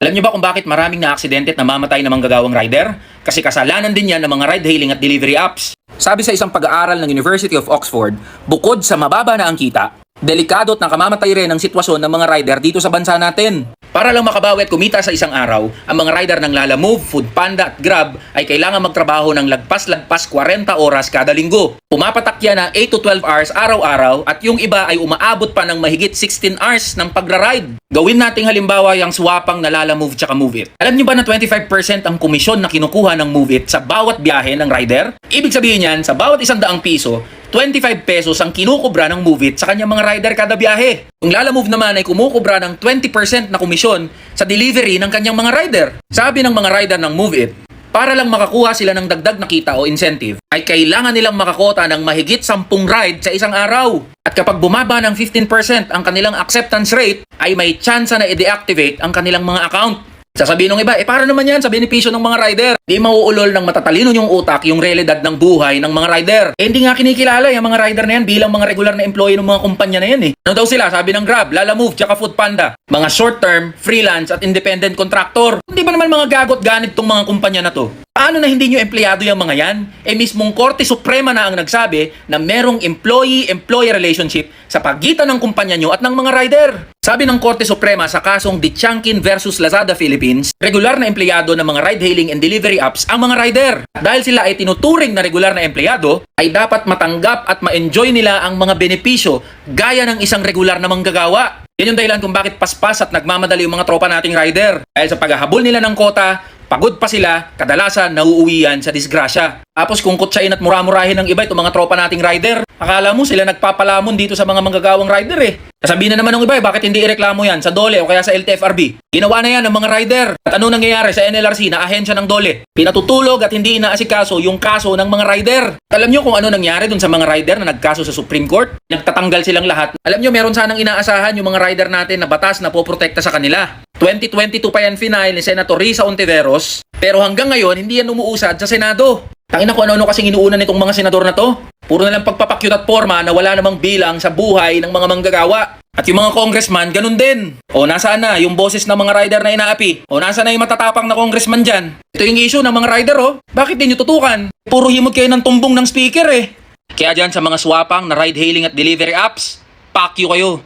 Alam niyo ba kung bakit maraming na-aksidente at namamatay na manggagawang rider? Kasi kasalanan din yan ng mga ride-hailing at delivery apps. Sabi sa isang pag-aaral ng University of Oxford, bukod sa mababa na ang kita, delikado at nakamamatay rin ang sitwasyon ng mga rider dito sa bansa natin. Para lang makabawi at kumita sa isang araw, ang mga rider ng Lalamove, Foodpanda at Grab ay kailangan magtrabaho ng lagpas-lagpas 40 oras kada linggo. Pumapatak yan ng 8 to 12 hours araw-araw at yung iba ay umaabot pa ng mahigit 16 hours ng pagra-ride. Gawin nating halimbawa yung swapang na Lalamove tsaka Move It. Alam niyo ba na 25% ang komisyon na kinukuha ng Move It sa bawat biyahe ng rider? Ibig sabihin yan, sa bawat 100 piso, 25 pesos ang kinukubra ng Move It sa kanyang mga rider kada biyahe. Yung Lalamove naman ay kumukubra ng 20% na komisyon sa delivery ng kanyang mga rider. Sabi ng mga rider ng Move It, para lang makakuha sila ng dagdag na kita o incentive, ay kailangan nilang makakota ng mahigit 10 ride sa isang araw. At kapag bumaba ng 15% ang kanilang acceptance rate, ay may tsansa na i-deactivate ang kanilang mga account. Sasabihin ng iba, para naman yan sa benepisyo ng mga rider. Di mauulol ng matatalino yung utak yung realidad ng buhay ng mga rider. Hindi nga kinikilala yung mga rider na yan bilang mga regular na employee ng mga kumpanya na yan . Ano daw sila? Sabi ng Grab, Lalamove, tsaka Foodpanda. Mga short-term, freelance at independent contractor. Hindi ba naman mga gagot ganit tong mga kumpanya na to? Paano na hindi nyo empleyado yung mga yan? Mismong Korte Suprema na ang nagsabi na merong employee-employee relationship sa pagitan ng kumpanya nyo at ng mga rider. Sabi ng Korte Suprema sa kasong Dichangkin versus Lazada Philippines, regular na empleyado ng mga ride-hailing and delivery apps ang mga rider. Dahil sila ay tinuturing na regular na empleyado, ay dapat matanggap at ma-enjoy nila ang mga benepisyo gaya ng isang regular na manggagawa. Yan yung dahilan kung bakit paspas at nagmamadali yung mga tropa nating rider. Dahil sa paghahabol nila ng kota, pagod pa sila, kadalasan nauuwi yan sa disgrasya. Tapos kung kutsain at mura-murahin ng iba itong mga tropa nating rider, akala mo sila nagpapalamon dito sa mga manggagawang rider . Sasabihin na naman ng iba, bakit hindi ireklamo yan sa DOLE o kaya sa LTFRB? Ginawa na yan ng mga rider. At ano nangyayari sa NLRC na ahensya ng DOLE? Pinatutulog at hindi inaasikaso yung kaso ng mga rider. Alam nyo kung ano nangyari dun sa mga rider na nagkaso sa Supreme Court? Nagtatanggal silang lahat. Alam nyo, meron sanang inaasahan yung mga rider natin na batas na poprotekta sa kanila. 2022 pa yan final ni Senator Risa Ontiveros, pero hanggang ngayon hindi yan umuusad sa Senado. Tangina ko ano-ano kasing inuuna nitong mga senador na to. Puro na lang pagpapakyut at forma na wala namang bilang sa buhay ng mga manggagawa. At yung mga congressman, ganun din. O nasaan na yung boses ng mga rider na inaapi? O nasaan na yung matatapang na congressman dyan? Ito yung issue ng mga rider Bakit di nyo tutukan? Puro himod kayo ng tumbong ng speaker Kaya dyan sa mga swapang na ride-hailing at delivery apps, pack you kayo.